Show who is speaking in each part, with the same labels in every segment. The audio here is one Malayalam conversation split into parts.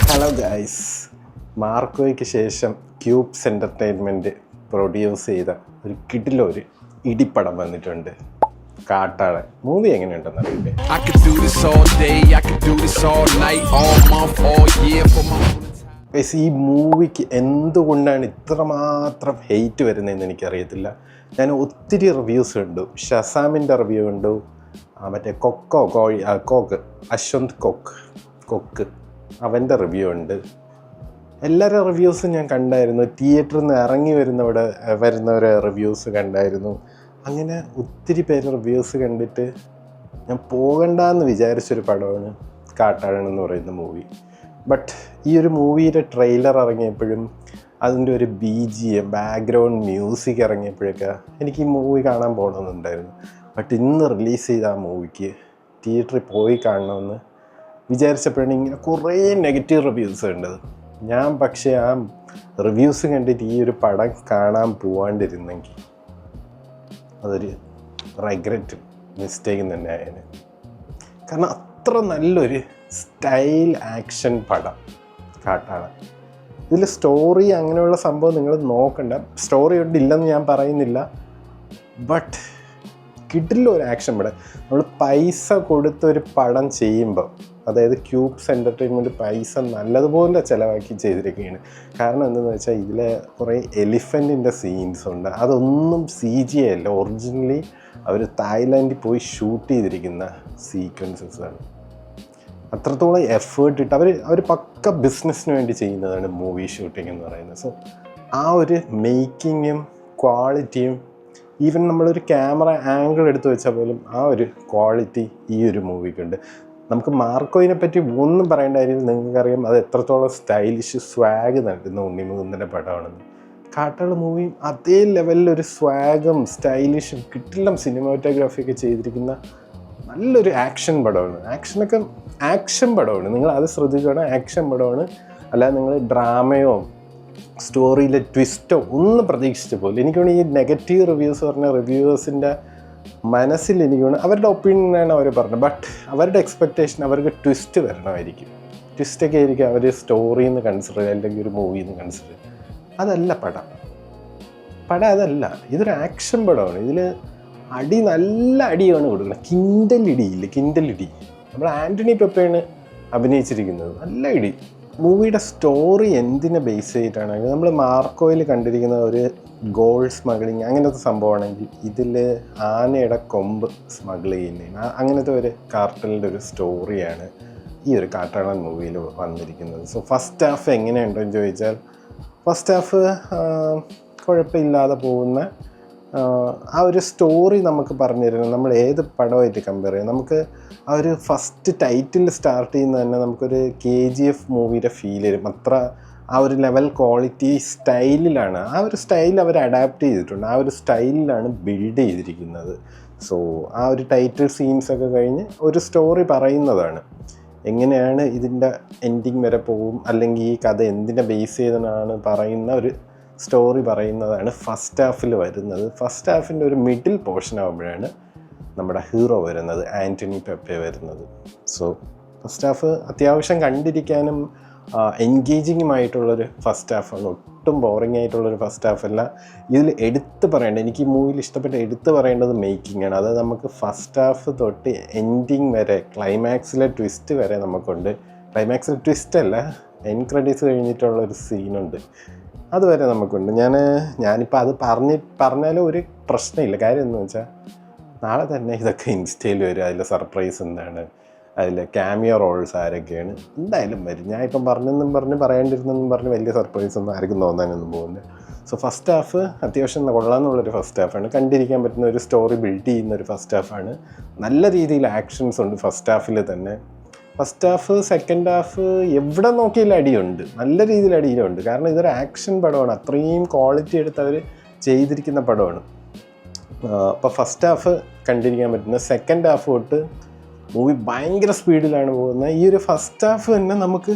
Speaker 1: ഹലോ ഗൈസ്, മാർക്കോയ്ക്ക് ശേഷം ക്യൂബ്സ് എൻ്റർടൈൻമെൻറ്റ് പ്രൊഡ്യൂസ് ചെയ്ത ഒരു കിടിലൊരു ഇടിപ്പടം വന്നിട്ടുണ്ട്. കാട്ടാളൻ മൂവി എങ്ങനെയുണ്ടെന്ന് അറിയില്ലേ? ഈ മൂവിക്ക് എന്തുകൊണ്ടാണ് ഇത്രമാത്രം ഹെയ്റ്റ് വരുന്നതെന്ന് എനിക്കറിയത്തില്ല. ഞാൻ ഒത്തിരി റിവ്യൂസ് കണ്ടു. ഷസാമിൻ്റെ റിവ്യൂ കണ്ടു, മറ്റേ കോക്ക് അശ്വന്ത് കൊക്ക് അവൻ്റെ റിവ്യൂ ഉണ്ട്. എല്ലാവരുടെ റിവ്യൂസും ഞാൻ കണ്ടായിരുന്നു. തിയേറ്ററിൽ നിന്ന് ഇറങ്ങി വരുന്നവരെ റിവ്യൂസ് കണ്ടായിരുന്നു. അങ്ങനെ ഒത്തിരി പേര് റിവ്യൂസ് കണ്ടിട്ട് ഞാൻ പോകണ്ടെന്ന് വിചാരിച്ചൊരു പടമാണ് കാട്ടാളൻ എന്ന് പറയുന്ന മൂവി. ബട്ട് ഈ ഒരു മൂവിയുടെ ട്രെയിലർ ഇറങ്ങിയപ്പോഴും അതിൻ്റെ ഒരു BGM ബാക്ക്ഗ്രൗണ്ട് മ്യൂസിക് ഇറങ്ങിയപ്പോഴൊക്കെ എനിക്ക് ഈ മൂവി കാണാൻ പോകണമെന്നുണ്ടായിരുന്നു. ബട്ട് ഇന്ന് റിലീസ് ചെയ്ത ആ മൂവിക്ക് തിയേറ്ററിൽ പോയി കാണണമെന്ന് വിചാരിച്ചപ്പോഴാണ് ഇങ്ങനെ കുറേ നെഗറ്റീവ് റിവ്യൂസ് കണ്ടത്. ഞാൻ പക്ഷേ ആ റിവ്യൂസ് കണ്ടിട്ട് ഈ ഒരു പടം കാണാൻ പോവാണ്ടിരുന്നെങ്കിൽ അതൊരു മിസ്റ്റേക്കും തന്നെ ആയേനെ. കാരണം അത്ര നല്ലൊരു സ്റ്റൈൽ ആക്ഷൻ പടം കാട്ടാളൻ. ഇതിൽ സ്റ്റോറി അങ്ങനെയുള്ള സംഭവം നിങ്ങൾ നോക്കണ്ട. സ്റ്റോറി ഇല്ലെന്ന് ഞാൻ പറയുന്നില്ല, ബട്ട് കിടിലൊരു ആക്ഷൻ പടം. നമ്മൾ പൈസ കൊടുത്തൊരു പടം ചെയ്യുമ്പോൾ, അതായത് ക്യൂബ്സ് എൻ്റർടൈൻമെൻറ്റ് പൈസ നല്ലതുപോലെ ചിലവാക്കി ചെയ്തിരിക്കുകയാണ്. കാരണം എന്തെന്ന് വെച്ചാൽ ഇതിലെ കുറേ എലിഫൻറ്റിൻ്റെ സീൻസ് ഉണ്ട്. അതൊന്നും CG അല്ല, ഒറിജിനലി അവർ തായ്ലാൻഡിൽ പോയി ഷൂട്ട് ചെയ്തിരിക്കുന്ന സീക്വൻസസ് ആണ്. അത്രത്തോളം എഫേർട്ട് ഇട്ട് അവർ പക്ക ബിസിനസ്സിന് വേണ്ടി ചെയ്യുന്നതാണ് മൂവി ഷൂട്ടിംഗ് എന്ന് പറയുന്നത്. സോ ആ ഒരു മേക്കിങ്ങും ക്വാളിറ്റിയും, ഈവൻ നമ്മളൊരു ക്യാമറ ആംഗിൾ എടുത്ത് വെച്ചാൽ പോലും ആ ഒരു ക്വാളിറ്റി ഈ ഒരു മൂവിക്കുണ്ട്. നമുക്ക് മാർക്കോയിനെ പറ്റി ഒന്നും പറയേണ്ട കാര്യം നിങ്ങൾക്കറിയാം, അത് എത്രത്തോളം സ്റ്റൈലിഷ് സ്വാഗ് നൽകുന്ന ഉണ്ണിമുകുന്ദൻ്റെ പടമാണെന്ന്. കാട്ടാളൻ മൂവിയും അതേ ലെവലിലൊരു സ്വാഗും സ്റ്റൈലിഷും കിട്ടില്ല സിനിമാറ്റോഗ്രാഫിയൊക്കെ ചെയ്തിരിക്കുന്ന നല്ലൊരു ആക്ഷൻ പടമാണ്. ആക്ഷൻ പടമാണ്. നിങ്ങൾ അത് ശ്രദ്ധിക്കണം, ആക്ഷൻ പടമാണ്. അല്ലാതെ നിങ്ങൾ ഡ്രാമയോ സ്റ്റോറിയിലെ ട്വിസ്റ്റോ ഒന്നും പ്രതീക്ഷിച്ച പോലെ. എനിക്ക് വേണമെങ്കിൽ ഈ നെഗറ്റീവ് റിവ്യൂസ് പറഞ്ഞ റിവ്യൂവേഴ്സിൻ്റെ മനസ്സിൽ എനിക്ക് വേണം അവരുടെ ഒപ്പീനിയനാണ് അവർ പറഞ്ഞത്. ബട്ട് അവരുടെ എക്സ്പെക്റ്റേഷൻ അവർക്ക് ട്വിസ്റ്റ് വരണമായിരിക്കും. ട്വിസ്റ്റൊക്കെ ആയിരിക്കും അവർ സ്റ്റോറിയിൽ നിന്ന് കൺസിഡർ ചെയ്യുക, അല്ലെങ്കിൽ ഒരു മൂവിയിൽ നിന്ന് കൺസിഡർ ചെയ്യുക. അതല്ല പടം അതല്ല. ഇതൊരു ആക്ഷൻ പടമാണ്. ഇതിൽ നല്ല അടിയാണ് കൊടുക്കുന്നത്. കിൻഡലിടി. നമ്മൾ ആൻ്റണി പെപ്പയാണ് അഭിനയിച്ചിരിക്കുന്നത്. നല്ല ഇടി. മൂവിയുടെ സ്റ്റോറി എന്തിനെ ബേസ് ചെയ്തിട്ടാണ്? നമ്മൾ മാർക്കോയിൽ കണ്ടിരിക്കുന്ന ഒരു ഗോൾഡ് സ്മഗ്ലിങ് അങ്ങനത്തെ സംഭവമാണെങ്കിൽ ഇതിൽ ആനയുടെ കൊമ്പ് സ്മഗിൾ ചെയ്യുന്നതിന് അങ്ങനത്തെ ഒരു കാർട്ടലിൻ്റെ ഒരു സ്റ്റോറിയാണ് ഈ ഒരു കാട്ടാളൻ മൂവിയിൽ വന്നിരിക്കുന്നത്. സോ ഫസ്റ്റ് ഹാഫ് എങ്ങനെയുണ്ടെന്ന് ചോദിച്ചാൽ, ഫസ്റ്റ് ഹാഫ് കുഴപ്പമില്ലാതെ പോകുന്ന ആ ഒരു സ്റ്റോറി നമുക്ക് പറഞ്ഞു തരുന്നത്. നമ്മൾ ഏത് പടമായിട്ട് കമ്പയർ ചെയ്യാം, നമുക്ക് ആ ഒരു ഫസ്റ്റ് ടൈറ്റിൽ സ്റ്റാർട്ട് ചെയ്യുന്നത് തന്നെ നമുക്കൊരു KGF മൂവിയുടെ ഫീൽ വരും. അത്ര ആ ഒരു ലെവൽ ക്വാളിറ്റി സ്റ്റൈലിലാണ്. ആ ഒരു സ്റ്റൈൽ അവർ അഡാപ്റ്റ് ചെയ്തിട്ടുണ്ട്. ആ ഒരു സ്റ്റൈലിലാണ് ബിൽഡ് ചെയ്തിരിക്കുന്നത്. സോ ആ ഒരു ടൈറ്റിൽ സീൻസൊക്കെ കഴിഞ്ഞ് ഒരു സ്റ്റോറി പറയുന്നതാണ്. എങ്ങനെയാണ് ഇതിൻ്റെ എൻഡിങ് വരെ പോകും, അല്ലെങ്കിൽ ഈ കഥ എന്തിനെ ബേസ് ചെയ്താണ് പറയുന്ന ഒരു സ്റ്റോറി പറയുന്നതാണ് ഫസ്റ്റ് ഹാഫിൽ വരുന്നത്. ഫസ്റ്റ് ഹാഫിൻ്റെ ഒരു മിഡിൽ പോർഷൻ ആകുമ്പോഴാണ് നമ്മുടെ ഹീറോ വരുന്നത്, ആൻ്റണി പെപ്പെ വരുന്നത്. സോ ഫസ്റ്റ് ഹാഫ് അത്യാവശ്യം കണ്ടിരിക്കാനും എൻഗേജിങ്ങുമായിട്ടുള്ളൊരു ഫസ്റ്റ് ഹാഫാണ്. ഒട്ടും ബോറിംഗ് ആയിട്ടുള്ളൊരു ഫസ്റ്റ് ഹാഫല്ല. ഇതിൽ എടുത്ത് പറയേണ്ടത്, എനിക്ക് ഈ മൂവിയിൽ ഇഷ്ടപ്പെട്ട എടുത്ത് പറയേണ്ടത് മേക്കിംഗ് ആണ്. അതായത് നമുക്ക് ഫസ്റ്റ് ഹാഫ് തൊട്ട് എൻഡിങ് വരെ, ക്ലൈമാക്സിലെ ട്വിസ്റ്റ് വരെ നമുക്കുണ്ട്. ക്ലൈമാക്സിലെ ട്വിസ്റ്റ് അല്ല, എൻഡ് ക്രെഡിറ്റ്സ് കഴിഞ്ഞിട്ടുള്ളൊരു സീനുണ്ട്, അതുവരെ നമുക്കുണ്ട്. ഞാനിപ്പോൾ അത് പറഞ്ഞാലും ഒരു പ്രശ്നമില്ല. കാര്യം എന്ന് വെച്ചാൽ നാളെ തന്നെ ഇതൊക്കെ ഇൻസ്റ്റയിൽ വരും. അതിലെ സർപ്രൈസ് എന്താണ്, അതിലെ ക്യാമിയോ റോൾസ് ആരൊക്കെയാണ്, എന്തായാലും വരും. ഞാൻ ഇപ്പം പറയാണ്ടിരുന്നെന്നും പറഞ്ഞ് വലിയ സർപ്രൈസ് ഒന്നും ആർക്കും തോന്നാനൊന്നും പോകുന്നില്ല. സോ ഫസ്റ്റ് ഹാഫ് അത്യാവശ്യം കൊള്ളാമെന്നുള്ളൊരു ഫസ്റ്റ് ഹാഫാണ്. കണ്ടിരിക്കാൻ പറ്റുന്ന ഒരു സ്റ്റോറി ബിൽഡ് ചെയ്യുന്ന ഒരു ഫസ്റ്റ് ഹാഫാണ്. നല്ല രീതിയിൽ ആക്ഷൻസ് ഉണ്ട് ഫസ്റ്റ് ഹാഫിൽ തന്നെ. ഫസ്റ്റ് ഹാഫ് സെക്കൻഡ് ഹാഫ് എവിടെ നോക്കിയാലും അടിയുണ്ട്, നല്ല രീതിയിൽ അടിയിലുണ്ട്. കാരണം ഇതൊരു ആക്ഷൻ പടമാണ്. അത്രയും ക്വാളിറ്റി എടുത്ത് അവർ ചെയ്തിരിക്കുന്ന പടമാണ്. അപ്പോൾ ഫസ്റ്റ് ഹാഫ് കണ്ടിരിക്കാൻ പറ്റുന്ന. സെക്കൻഡ് ഹാഫ് തൊട്ട് മൂവി ഭയങ്കര സ്പീഡിലാണ് പോകുന്നത്. ഈ ഒരു ഫസ്റ്റ് ഹാഫ് തന്നെ നമുക്ക്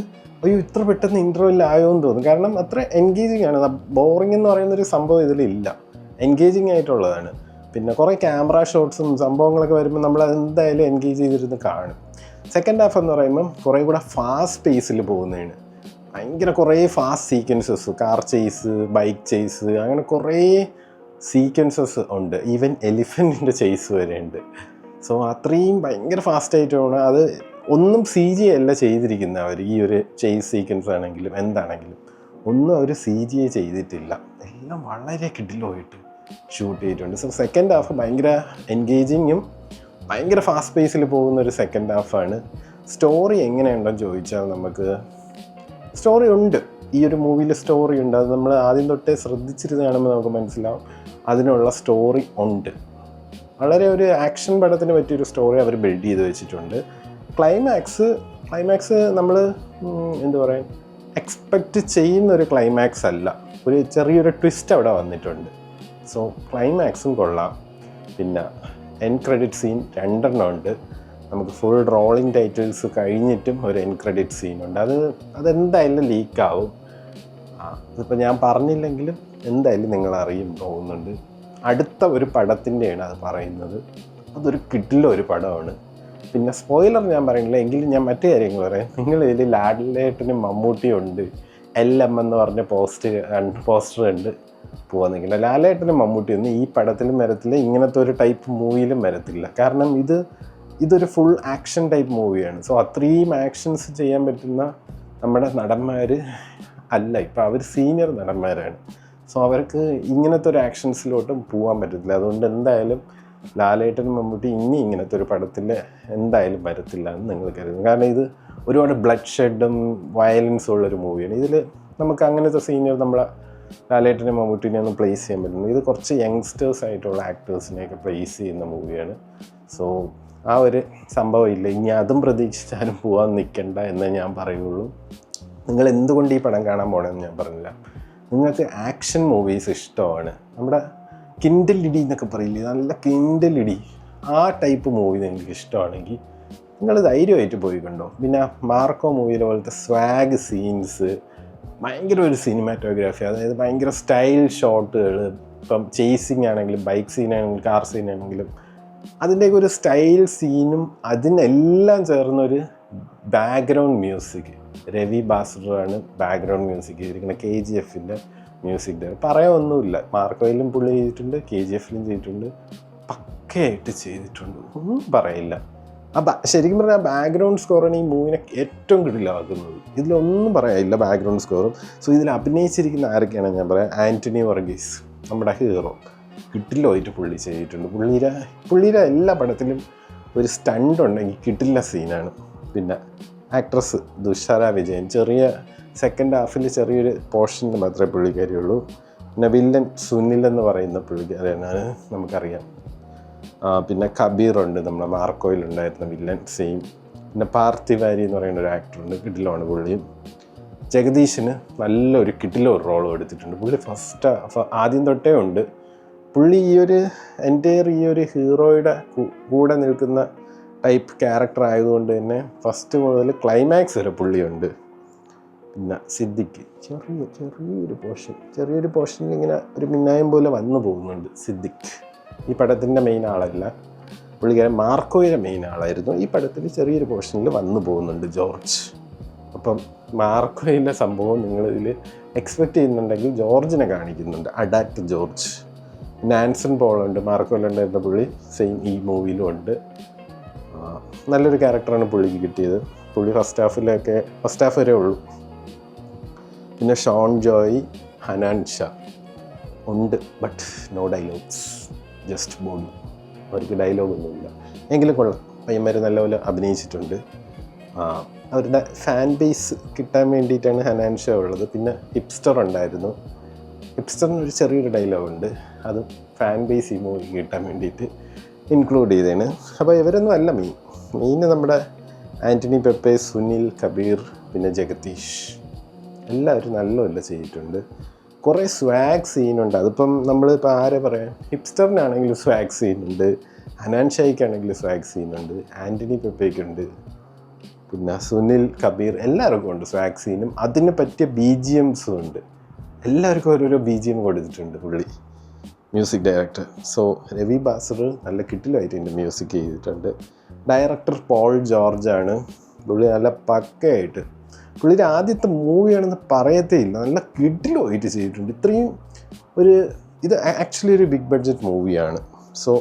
Speaker 1: ഇത്ര പെട്ടെന്ന് ഇൻ്റർവെൽ ആയോ എന്ന് തോന്നും. കാരണം അത്ര എൻഗേജിങ് ആണ്. ബോറിംഗ് എന്ന് പറയുന്നൊരു സംഭവം ഇതിലില്ല, എൻഗേജിങ് ആയിട്ടുള്ളതാണ്. പിന്നെ കുറേ ക്യാമറ ഷോട്ട്സും സംഭവങ്ങളൊക്കെ വരുമ്പോൾ നമ്മൾ എന്തായാലും എൻഗേജ് ചെയ്തിരുന്ന് കാണും. സെക്കൻഡ് ഹാഫ് എന്ന് പറയുമ്പം കുറേ കൂടെ ഫാസ്റ്റ് പേസിൽ പോകുന്നതാണ്. ഭയങ്കര കുറേ fast sequences, car chase, bike chase, അങ്ങനെ കുറേ സീക്വൻസസ് ഉണ്ട്. ഈവൻ എലിഫൻറ്റിൻ്റെ ചേസ് വരെ ഉണ്ട്. സോ അത്രയും ഭയങ്കര ഫാസ്റ്റായിട്ടാണ്. അത് ഒന്നും CG അല്ല ചെയ്തിരിക്കുന്നത് അവർ. ഈ ഒരു ചേസ് സീക്വൻസ് ആണെങ്കിലും എന്താണെങ്കിലും ഒന്നും അവർ CG ചെയ്തിട്ടില്ല. എല്ലാം വളരെ കിടിലമായിട്ട് ഷൂട്ട് ചെയ്തിട്ടുണ്ട്. സോ സെക്കൻഡ് ഹാഫ് ഭയങ്കര എൻഗേജിങ്ങും ഭയങ്കര ഫാസ്റ്റ് പേസിൽ പോകുന്നൊരു സെക്കൻഡ് ഹാഫാണ്. സ്റ്റോറി എങ്ങനെയുണ്ടെന്ന് ചോദിച്ചാൽ നമുക്ക് സ്റ്റോറി ഉണ്ട്. ഈ ഒരു മൂവിയിൽ സ്റ്റോറി ഉണ്ട്. അത് നമ്മൾ ആദ്യം തൊട്ടേ ശ്രദ്ധിച്ചിരുന്ന് കാണുമ്പോൾ നമുക്ക് മനസ്സിലാവും അതിനുള്ള സ്റ്റോറി ഉണ്ട്. വളരെ ഒരു ആക്ഷൻ പടത്തിന് പറ്റിയൊരു സ്റ്റോറി അവർ ബിൽഡ് ചെയ്ത് വെച്ചിട്ടുണ്ട്. ക്ലൈമാക്സ് നമ്മൾ എന്താ പറയുക, എക്സ്പെക്റ്റ് ചെയ്യുന്നൊരു ക്ലൈമാക്സ് അല്ല. ഒരു ചെറിയൊരു ട്വിസ്റ്റ് അവിടെ വന്നിട്ടുണ്ട്. സോ ക്ലൈമാക്സും കൊള്ളാം. പിന്നെ എൻഡ് ക്രെഡിറ്റ് സീൻ 2 ഉണ്ട്. നമുക്ക് ഫുൾ റോളിംഗ് ടൈറ്റിൽസ് കഴിഞ്ഞിട്ടും ഒരു എൻഡ് ക്രെഡിറ്റ് സീനുണ്ട്. അതെന്തായാലും ലീക്കാവും. അതിപ്പോൾ ഞാൻ പറഞ്ഞില്ലെങ്കിലും എന്തായാലും നിങ്ങൾ അറിയും തോന്നുന്നുണ്ട്. അടുത്ത ഒരു പടത്തിൻ്റെയാണ് അത് പറയുന്നത്. അതൊരു കിടിലൊരു പടമാണ്. പിന്നെ സ്പോയിലർ ഞാൻ പറയുന്നില്ല, എങ്കിലും ഞാൻ മറ്റു കാര്യങ്ങൾ പറയാം. നിങ്ങളിതിൽ ലാലേട്ടനും മമ്മൂട്ടിയും ഉണ്ട്. LM എന്ന് പറഞ്ഞ പോസ്റ്റർ ഉണ്ട് പോകാൻ നിൽക്കില്ല. ലാലേട്ടനും മമ്മൂട്ടിയൊന്നും ഈ പടത്തിലും വരത്തില്ല, ഇങ്ങനത്തെ ഒരു ടൈപ്പ് മൂവിയിലും വരത്തില്ല. കാരണം ഇതൊരു ഫുൾ ആക്ഷൻ ടൈപ്പ് മൂവിയാണ്. സോ അത്രയും ആക്ഷൻസ് ചെയ്യാൻ പറ്റുന്ന നമ്മുടെ നടന്മാർ അല്ല. ഇപ്പോൾ അവർ സീനിയർ നടന്മാരാണ്. സോ അവർക്ക് ഇങ്ങനത്തെ ഒരു ആക്ഷൻസിലോട്ടും പോകാൻ പറ്റത്തില്ല. അതുകൊണ്ട് എന്തായാലും ലാലേട്ടനും മമ്മൂട്ടി ഇങ്ങനത്തെ ഒരു പടത്തിൽ എന്തായാലും വരത്തില്ല എന്ന് നിങ്ങൾ കരുതുന്നു. കാരണം ഇത് ഒരുപാട് ബ്ലഡ് ഷെഡും വയലൻസും ഉള്ളൊരു മൂവിയാണ്. ഇതിൽ നമുക്ക് അങ്ങനത്തെ സീനിയർ നമ്മളെ ലാലേട്ടനും മമ്മൂട്ടിനെ ഒന്നും പ്ലേസ് ചെയ്യാൻ പറ്റുന്നു. ഇത് കുറച്ച് യങ്സ്റ്റേഴ്സ് ആയിട്ടുള്ള ആക്ടേഴ്സിനെയൊക്കെ പ്ലേസ് ചെയ്യുന്ന മൂവിയാണ്. സോ ആ ഒരു സംഭവം ഇല്ല. ഇനി അതും പ്രതീക്ഷിച്ചാലും പോകാൻ നിൽക്കണ്ട എന്നേ ഞാൻ പറയുള്ളൂ. നിങ്ങൾ എന്തുകൊണ്ട് ഈ പടം കാണാൻ പോകണമെന്ന് ഞാൻ പറഞ്ഞില്ല. നിങ്ങൾക്ക് ആക്ഷൻ മൂവീസ് ഇഷ്ടമാണ്, നമ്മുടെ കിൻഡലിടി എന്നൊക്കെ പറയില്ലേ, നല്ല കിൻഡലിടി, ആ ടൈപ്പ് മൂവി നിങ്ങൾക്ക് ഇഷ്ടമാണെങ്കിൽ നിങ്ങൾ ധൈര്യമായിട്ട് പോയി കണ്ടോ. പിന്നെ മാർക്കോ മൂവിയിലെ പോലത്തെ സ്വാഗ് സീൻസ്, ഭയങ്കര ഒരു സിനിമാറ്റോഗ്രാഫി, അതായത് ഭയങ്കര സ്റ്റൈൽ ഷോട്ടുകൾ. ഇപ്പം ചേസിങ് ആണെങ്കിലും ബൈക്ക് സീനാണെങ്കിലും കാർ സീനാണെങ്കിലും അതിൻ്റെയൊക്കെ ഒരു സ്റ്റൈൽ സീനും അതിനെല്ലാം ചേർന്നൊരു ബാക്ക്ഗ്രൗണ്ട് മ്യൂസിക്. രവി ബാസുറാണ് ബാക്ക്ഗ്രൗണ്ട് മ്യൂസിക് ചെയ്തിരിക്കുന്നത്. KGFൻ്റെ മ്യൂസിക് ഡയറക്ടർ പറയാനൊന്നുമില്ല. മാർക്കോയിലും പുള്ളി ചെയ്തിട്ടുണ്ട്, KGFലും ചെയ്തിട്ടുണ്ട്, പക്കയായിട്ട് ചെയ്തിട്ടുണ്ട്, ഒന്നും പറയില്ല. ശരിക്കും പറഞ്ഞാൽ ബാക്ക്ഗ്രൗണ്ട് സ്കോറാണ് ഈ മൂവിനെ ഏറ്റവും കിടിലമാക്കുന്നത്. ഇതിലൊന്നും പറയാനില്ല ബാക്ക്ഗ്രൗണ്ട് സ്കോറും. സോ ഇതിൽ അഭിനയിച്ചിരിക്കുന്ന ആരൊക്കെയാണെന്ന് ഞാൻ പറയാം. ആൻ്റണി വർഗീസ് നമ്മുടെ ഹീറോ കിട്ടില്ലോയിട്ട് പുള്ളി ചെയ്തിട്ടുണ്ട്. പുള്ളിയുടെ എല്ലാ പടത്തിലും ഒരു സ്റ്റണ്ട് ഉണ്ടെങ്കിൽ കിട്ടില്ല സീനാണ്. പിന്നെ ആക്ട്രസ് ദുഷാര വിജയൻ, ചെറിയ സെക്കൻഡ് ഹാഫിൽ ചെറിയൊരു പോർഷനിൽ മാത്രമേ പുള്ളിക്കാരിയുള്ളൂ. പിന്നെ വില്ലൻ സുനിൽ എന്ന് പറയുന്ന പുള്ളിക്കാരനാണ്, നമുക്കറിയാം. പിന്നെ കബീറുണ്ട്, നമ്മുടെ മാർക്കോയിലുണ്ടായിരുന്ന വില്ലൻ, സെയിം. പിന്നെ പാർത്ഥിവാരി എന്ന് പറയുന്ന ഒരു ആക്ടറുണ്ട്, കിടിലമാണ് പുള്ളിയും. ജഗദീഷിന് നല്ലൊരു കിടിലൊരു റോളും എടുത്തിട്ടുണ്ട്. പുള്ളി ആദ്യം തൊട്ടേ ഉണ്ട്. പുള്ളി ഈ ഒരു ഹീറോയുടെ കൂടെ നിൽക്കുന്ന ടൈപ്പ് ക്യാരക്ടർ ആയതുകൊണ്ട് തന്നെ ഫസ്റ്റ് മുതൽ ക്ലൈമാക്സ് വരെ പുള്ളിയുണ്ട്. പിന്നെ സിദ്ദിഖ് ചെറിയൊരു പോർഷനിൽ ഇങ്ങനെ ഒരു മിന്നായം പോലെ വന്നു പോകുന്നുണ്ട്. സിദ്ദിഖ് ഈ പടത്തിൻ്റെ മെയിൻ ആളല്ല, പുള്ളിക്കാരൻ മാർക്കോയുടെ മെയിൻ ആളായിരുന്നു. ഈ പടത്തിൽ ചെറിയൊരു പോർഷനിൽ വന്നു പോകുന്നുണ്ട് ജോർജ്. അപ്പം മാർക്കോയിലെ സംഭവം നിങ്ങളിതിൽ എക്സ്പെക്റ്റ് ചെയ്യുന്നുണ്ടെങ്കിൽ ജോർജിനെ കാണിക്കുന്നുണ്ട്, അഡാക്ട് ജോർജ്. നാൻസൺ പോളുണ്ട്, മാർക്കോയിലുണ്ടായിരുന്ന പുള്ളി സെയിം ഈ മൂവിയിലും ഉണ്ട്. നല്ലൊരു ക്യാരക്ടറാണ് പുള്ളിക്ക് കിട്ടിയത്. പുള്ളി ഫസ്റ്റ് ഹാഫ് വരെ ഉള്ളൂ. പിന്നെ ഷോൺ ജോയ്, ഹനാൻ ഷാ ഉണ്ട്, but no dialogues, just body. അവർക്ക് ഡയലോഗൊന്നുമില്ല, എങ്കിലും കൊള്ളാം. പയ്യന്മാർ നല്ലപോലെ അഭിനയിച്ചിട്ടുണ്ട്. അവരുടെ ഫാൻ ബേസ് കിട്ടാൻ വേണ്ടിയിട്ടാണ് ഹനാൻ ഷാ ഉള്ളത്. പിന്നെ ഹിപ്സ്റ്റർ ഉണ്ടായിരുന്നു. ഹിപ്സ്റ്ററിന് ഒരു ചെറിയൊരു ഡയലോഗുണ്ട്, അത് ഫാൻ ബേസ് ഈ മൂവി കിട്ടാൻ വേണ്ടിയിട്ട് ഇൻക്ലൂഡ് ചെയ്തതാണ്. അപ്പോൾ ഇവരൊന്നും അല്ല മെയിൻ നമ്മുടെ ആൻ്റണി പെപ്പെ, സുനിൽ, കബീർ, പിന്നെ ജഗദീഷ്, എല്ലാവരും നല്ലപോലെ ചെയ്തിട്ടുണ്ട്. കുറേ സ്വാഗ് സീനുണ്ട്. അതിപ്പം നമ്മളിപ്പോൾ ആരെ പറയാം, ഹിപ്സ്റ്ററിനാണെങ്കിലും സ്വാഗ് സീനുണ്ട്, ഹനാൻ ഷായ്ക്കാണെങ്കിലും സ്വാഗ് സീനുണ്ട്, ആൻ്റണി പെപ്പയ്ക്കുണ്ട്, പിന്നെ സുനിൽ, കബീർ എല്ലാവർക്കും ഉണ്ട് സ്വാഗ് സീനും. അതിന് പറ്റിയ BGMസും ഉണ്ട്. എല്ലാവർക്കും ഓരോരോ BGM കൊടുത്തിട്ടുണ്ട് പുള്ളി, music director. So Ravi Basrur നല്ല കിട്ടിലായിട്ട് എൻ്റെ മ്യൂസിക് ചെയ്തിട്ടുണ്ട്. ഡയറക്ടർ പോൾ ജോർജാണ്. പുള്ളി നല്ല പക്കയായിട്ട് പുള്ളിയുടെ ആദ്യത്തെ മൂവിയാണെന്ന് പറയത്തേ ഇല്ല, നല്ല കിടിലമായിട്ട് ചെയ്തിട്ടുണ്ട്. ഇത്രയും ഒരു ഇത് ആക്ച്വലി ഒരു ബിഗ് ബഡ്ജറ്റ് മൂവിയാണ്. സോ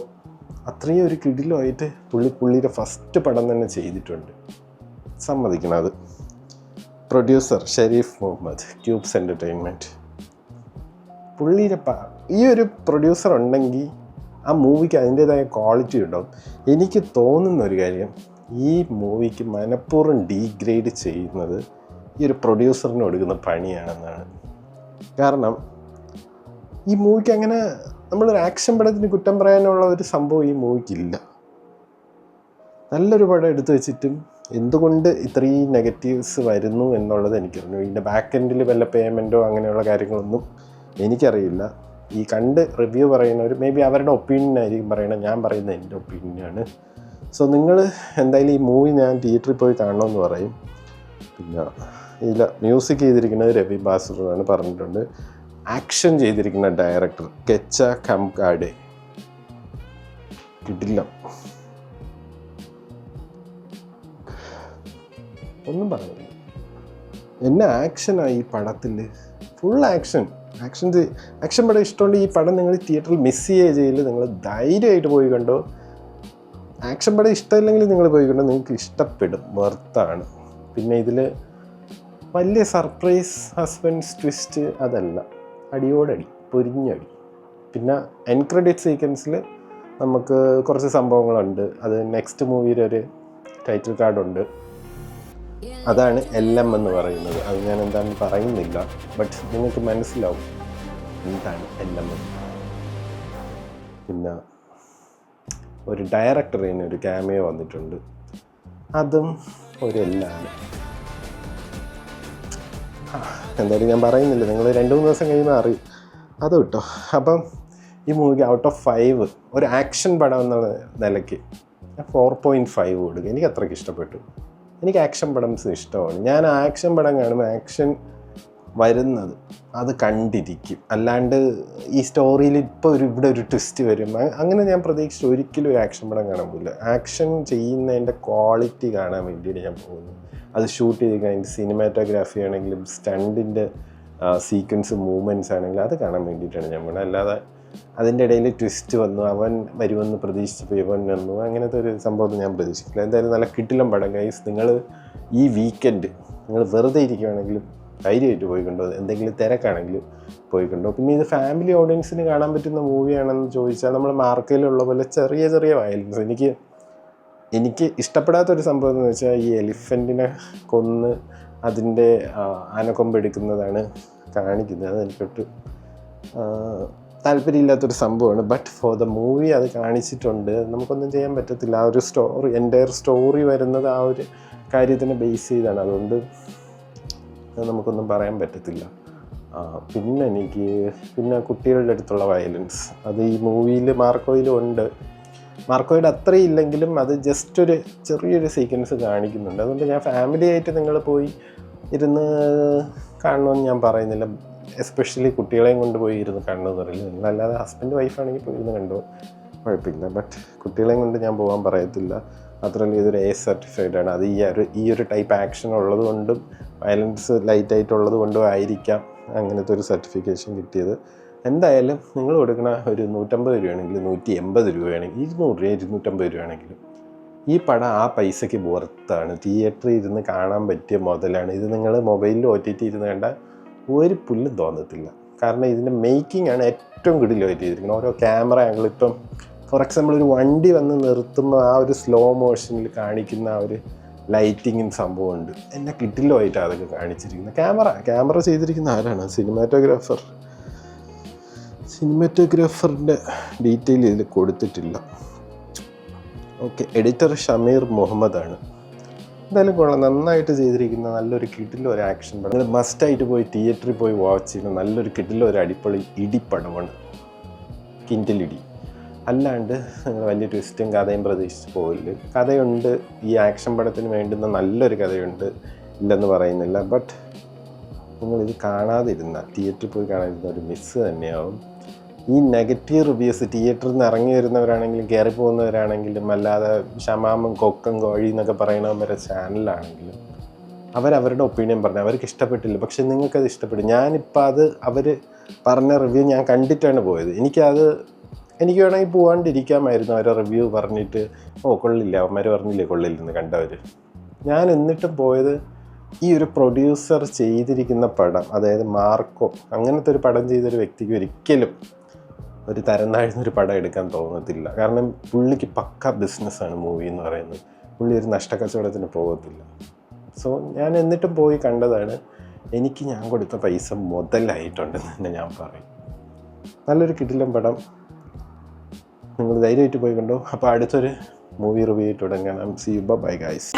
Speaker 1: അത്രയും ഒരു കിടിലമായിട്ട് പുള്ളിയുടെ ഫസ്റ്റ് പടം തന്നെ ചെയ്തിട്ടുണ്ട്, സമ്മതിക്കണം അത്. പ്രൊഡ്യൂസർ ഷെരീഫ് മുഹമ്മദ്, ക്യൂബ്സ് എൻ്റർടൈൻമെൻറ്റ്. പുള്ളിയുടെ ഈ ഒരു പ്രൊഡ്യൂസർ ഉണ്ടെങ്കിൽ ആ മൂവിക്ക് അതിൻ്റേതായ ക്വാളിറ്റി ഉണ്ടാവും. എനിക്ക് തോന്നുന്ന ഒരു കാര്യം, ഈ മൂവിക്ക് മനഃപൂർവ്വം ഡീഗ്രേഡ് ചെയ്യുന്നത് ഈ ഒരു പ്രൊഡ്യൂസറിന് കൊടുക്കുന്ന പണിയാണെന്നാണ്. കാരണം ഈ മൂവിക്ക് അങ്ങനെ നമ്മളൊരു ആക്ഷൻ പടത്തിന് കുറ്റം പറയാനുള്ള ഒരു സംഭവം ഈ മൂവിക്കില്ല. നല്ലൊരു പടം എടുത്തു വെച്ചിട്ടും എന്തുകൊണ്ട് ഇത്രയും നെഗറ്റീവ്സ് വരുന്നു എന്നുള്ളത് എനിക്കറിഞ്ഞു. ഇതിൻ്റെ ബാക്ക് എൻഡിൽ വല്ല പേയ്മെൻറ്റോ അങ്ങനെയുള്ള കാര്യങ്ങളൊന്നും എനിക്കറിയില്ല. ഈ കണ്ട് റിവ്യൂ പറയുന്നവർ മേ ബി അവരുടെ ഒപ്പീനിയൻ ആയിരിക്കും പറയണത്, ഞാൻ പറയുന്നത് എൻ്റെ ഒപ്പീനിയനാണ്. സോ നിങ്ങൾ എന്തായാലും ഈ മൂവി ഞാൻ തിയേറ്ററിൽ പോയി കാണണമെന്ന് പറയും. പിന്നെ ഇതിൽ മ്യൂസിക് ചെയ്തിരിക്കുന്നത് രവി ബാസുറാണ് പറഞ്ഞിട്ടുണ്ട്. ആക്ഷൻ ചെയ്തിരിക്കുന്ന ഡയറക്ടർ കെച്ച കംകാഡെ. കിട്ടില്ല, ഒന്നും പറയുന്നില്ല. എന്നെ ആക്ഷനായി ഈ പടത്തിൽ, ഫുൾ ആക്ഷൻ പടം ഇഷ്ടമുണ്ട്. ഈ പടം നിങ്ങൾ തിയേറ്ററിൽ മിസ് ചെയ്യില്ല, നിങ്ങൾ ധൈര്യമായിട്ട് പോയി കണ്ടോ. ആക്ഷൻ പടം ഇഷ്ടമില്ലെങ്കിൽ നിങ്ങൾ പോയി കണ്ടോ, നിങ്ങൾക്ക് ഇഷ്ടപ്പെടും, വർത്താണ്. പിന്നെ ഇതിൽ വലിയ സർപ്രൈസ് സസ്പെൻസ് ട്വിസ്റ്റ് അതല്ല, അടിയോടടി, പൊരിഞ്ഞടി. പിന്നെ എൻഡ് ക്രെഡിറ്റ് സീക്വൻസിൽ നമുക്ക് കുറച്ച് സംഭവങ്ങളുണ്ട്. അത് നെക്സ്റ്റ് മൂവിയുടെ ഒരു ടൈറ്റിൽ കാർഡുണ്ട്, അതാണ് LM എന്ന് പറയുന്നത്. അത് ഞാൻ എന്താണെന്ന് പറയുന്നില്ല, ബട്ട് നിങ്ങൾക്ക് മനസ്സിലാവും എന്താണ് LM എന്ന്. പിന്നെ ഒരു ഡയറക്ടറിന് ഒരു ക്യാമിയോ വന്നിട്ടുണ്ട്, അതും ഒരു എല്ലാണ്. എന്തായാലും ഞാൻ പറയുന്നില്ല, നിങ്ങൾ 2-3 ദിവസം കഴിയുമ്പോൾ അറിയും അത് കേട്ടോ. അപ്പം ഈ മൂവിക്ക് ഔട്ട് ഓഫ് 5 ഒരു ആക്ഷൻ പടം എന്ന നിലയ്ക്ക് 4.5 കൊടുക്കുക. എനിക്ക് അത്രയ്ക്ക് ഇഷ്ടപ്പെട്ടു. എനിക്ക് ആക്ഷൻ പടംസ് ഇഷ്ടമാണ്. ഞാൻ ആക്ഷൻ പടം കാണുമ്പോൾ ആക്ഷൻ വരുന്നത് അത് കണ്ടിരിക്കും. അല്ലാണ്ട് ഈ സ്റ്റോറിയിൽ ഇപ്പോൾ ഇവിടെ ഒരു ട്വിസ്റ്റ് വരും അങ്ങനെ ഞാൻ പ്രതീക്ഷിച്ച് ഒരിക്കലും ഒരു ആക്ഷൻ പടം കാണാൻ പോകില്ല. ആക്ഷൻ ചെയ്യുന്നതിൻ്റെ ക്വാളിറ്റി കാണാൻ വേണ്ടിയിട്ട് ഞാൻ പോകുന്നു. അത് ഷൂട്ട് ചെയ്ത് അതിൻ്റെ സിനിമാറ്റോഗ്രാഫി ആണെങ്കിലും സ്റ്റണ്ടിൻ്റെ സീക്വൻസ് മൂവ്മെൻറ്റ്സ് ആണെങ്കിലും അത് കാണാൻ വേണ്ടിയിട്ടാണ് ഞാൻ പോകുന്നത്. അല്ലാതെ അതിൻ്റെ ഇടയിൽ ട്വിസ്റ്റ് വന്നു, അവൻ വരുമെന്ന് പ്രതീക്ഷിച്ചപ്പോൾ ഇവൻ വന്നു, അങ്ങനത്തെ ഒരു സംഭവം ഞാൻ പ്രതീക്ഷിക്കില്ല. എന്തായാലും നല്ല കിടിലം പടം ഗൈസ്. നിങ്ങൾ ഈ വീക്കെൻഡ് നിങ്ങൾ വെറുതെ ഇരിക്കുകയാണെങ്കിലും ധൈര്യമായിട്ട് പോയിക്കൊണ്ടോ, എന്തെങ്കിലും തിരക്കാണെങ്കിലും പോയിക്കൊണ്ടോ. പിന്നെ ഇത് ഫാമിലി ഓഡിയൻസിന് കാണാൻ പറ്റുന്ന മൂവിയാണെന്ന് ചോദിച്ചാൽ നമ്മൾ മാർക്കയിലുള്ള പോലെ ചെറിയ ചെറിയ വയലൻസ്. എനിക്ക് ഇഷ്ടപ്പെടാത്തൊരു സംഭവം എന്ന് വെച്ചാൽ ഈ എലിഫൻറ്റിനെ കൊന്ന് അതിൻ്റെ ആനക്കൊമ്പ് എടുക്കുന്നതാണ് കാണിക്കുന്നത്. അതെനിക്കൊട്ട് താല്പര്യമില്ലാത്തൊരു സംഭവമാണ്. ബട്ട് ഫോർ ദ മൂവി അത് കാണിച്ചിട്ടുണ്ട്, നമുക്കൊന്നും ചെയ്യാൻ പറ്റത്തില്ല. ആ ഒരു എൻ്റയർ സ്റ്റോറി വരുന്നത് ആ ഒരു കാര്യത്തിനെ ബേസ് ചെയ്താണ്. അതുകൊണ്ട് നമുക്കൊന്നും പറയാൻ പറ്റത്തില്ല. പിന്നെ കുട്ടികളുടെ അടുത്തുള്ള വയലൻസ് അത് ഈ മൂവിയിൽ മാർക്കോയിലും ഉണ്ട്. മാർക്കോയുടെ അത്രയും ഇല്ലെങ്കിലും അത് ജസ്റ്റ് ഒരു ചെറിയൊരു സീക്വൻസ് കാണിക്കുന്നുണ്ട്. അതുകൊണ്ട് ഞാൻ ഫാമിലി ആയിട്ട് നിങ്ങൾ പോയി ഇരുന്ന് കാണണമെന്ന് ഞാൻ പറയുന്നില്ല. എസ്പെഷ്യലി കുട്ടികളെയും കൊണ്ടുപോയി ഇരുന്ന് കാണണമെന്ന് പറയില്ല. നിങ്ങളല്ലാതെ ഹസ്ബൻഡ് വൈഫാണെങ്കിൽ പോയി ഇരുന്ന് കണ്ടോ, കുഴപ്പമില്ല. ബട്ട് കുട്ടികളെയും കൊണ്ട് ഞാൻ പോകാൻ പറയത്തില്ല. മാത്രമല്ല ഇതൊരു A സർട്ടിഫൈഡ് ആണ്. അത് ഈ ഒരു ടൈപ്പ് ആക്ഷൻ ഉള്ളത് കൊണ്ടും വയലൻസ് ലൈറ്റായിട്ടുള്ളത് കൊണ്ടും ആയിരിക്കാം അങ്ങനത്തെ ഒരു സർട്ടിഫിക്കേഷൻ കിട്ടിയത്. എന്തായാലും നിങ്ങൾ കൊടുക്കണ ഒരു 150 രൂപയാണെങ്കിലും 180 രൂപയാണെങ്കിൽ 200 രൂപ 250 രൂപയാണെങ്കിലും ഈ പടം ആ പൈസയ്ക്ക് പുറത്താണ്. തിയേറ്ററിൽ ഇരുന്ന് കാണാൻ പറ്റിയ മുതലാണ്. ഇത് നിങ്ങൾ മൊബൈലിൽ OTT ഇരുന്ന് കണ്ടാൽ ഒരു പുല്ലും തോന്നത്തില്ല. കാരണം ഇതിൻ്റെ മേക്കിംഗ് ആണ് ഏറ്റവും കൂടുതലായിട്ട് ചെയ്തിരിക്കുന്നത്. ഓരോ ക്യാമറ ആംഗിൾ, ഇപ്പം ഫോർ എക്സാമ്പിൾ ഒരു വണ്ടി വന്ന് നിർത്തുമ്പോൾ ആ ഒരു സ്ലോ മോഷനിൽ കാണിക്കുന്ന ആ ഒരു ലൈറ്റിങ്ങും സംഭവമുണ്ട്. എന്നെ കിട്ടിലുമായിട്ടാണ് അതൊക്കെ കാണിച്ചിരിക്കുന്നത്. ക്യാമറ ചെയ്തിരിക്കുന്ന ആരാണ്? സിനിമാറ്റോഗ്രാഫറിൻ്റെ ഡീറ്റെയിൽ ഇതിൽ കൊടുത്തിട്ടില്ല. ഓക്കെ, എഡിറ്റർ ഷമീർ മുഹമ്മദാണ്. എന്തായാലും കൊള്ളാം, നന്നായിട്ട് ചെയ്തിരിക്കുന്ന നല്ലൊരു കിടിലൊരു ആക്ഷൻ പടം. നിങ്ങൾ മസ്റ്റായിട്ട് പോയി തിയേറ്ററിൽ പോയി വാച്ച് ചെയ്യുന്ന നല്ലൊരു കിടിലൊരു അടിപൊളി ഇടിപ്പടമാണ്, കിൻഡിലിടി. അല്ലാണ്ട് നിങ്ങൾ വലിയ ട്വിസ്റ്റും കഥയും പ്രതീക്ഷിച്ച് പോകില്ല. കഥയുണ്ട്, ഈ ആക്ഷൻ പടത്തിന് വേണ്ടുന്ന നല്ലൊരു കഥയുണ്ട്, ഇല്ലെന്ന് പറയുന്നില്ല. ബട്ട് നിങ്ങളിത് കാണാതിരുന്ന, തിയേറ്ററിൽ പോയി കാണാതിരുന്ന ഒരു മിസ്സ് തന്നെയാവും. ഈ നെഗറ്റീവ് റിവ്യൂസ് തിയേറ്ററിൽ നിന്ന് ഇറങ്ങി വരുന്നവരാണെങ്കിലും കയറി പോകുന്നവരാണെങ്കിലും അല്ലാതെ ഷമാമും കൊക്കം കോഴി എന്നൊക്കെ പറയുന്നവരെ ചാനലാണെങ്കിലും അവരവരുടെ ഒപ്പീനിയൻ പറഞ്ഞു, അവർക്ക് ഇഷ്ടപ്പെട്ടില്ല, പക്ഷെ നിങ്ങൾക്കത് ഇഷ്ടപ്പെട്ടു. ഞാനിപ്പോൾ അത് അവർ പറഞ്ഞ റിവ്യൂ ഞാൻ കണ്ടിട്ടാണ് പോയത്. എനിക്ക് വേണമെങ്കിൽ പോകാണ്ടിരിക്കാമായിരുന്നു അവരെ റിവ്യൂ പറഞ്ഞിട്ട്, കൊള്ളില്ല, അവന്മാർ പറഞ്ഞില്ലേ കൊള്ളില്ലെന്ന് കണ്ടവർ. ഞാൻ എന്നിട്ടും പോയത് ഈ ഒരു പ്രൊഡ്യൂസർ ചെയ്തിരിക്കുന്ന പടം, അതായത് മാർക്കോ അങ്ങനത്തെ ഒരു പടം ചെയ്തൊരു വ്യക്തിക്ക് ഒരിക്കലും ഒരു തരം താഴ്ന്നൊരു പടം എടുക്കാൻ തോന്നത്തില്ല. കാരണം പുള്ളിക്ക് പക്ക ബിസിനസ്സാണ് മൂവി എന്ന് പറയുന്നത്. പുള്ളി ഒരു നഷ്ടക്കച്ചവടത്തിന് പോകത്തില്ല. സോ ഞാൻ എന്നിട്ടും പോയി കണ്ടതാണ്. എനിക്ക് ഞാൻ കൊടുത്ത പൈസ മുതലായിട്ടുണ്ടെന്ന് തന്നെ ഞാൻ പറയും. നല്ലൊരു കിടിലൻ പടം, നിങ്ങൾ ധൈര്യമായിട്ട് പോയി കണ്ടോ. അപ്പോൾ അടുത്തൊരു മൂവി റിവ്യൂ ആയിട്ട് തുടങ്ങാം. See you, bye guys.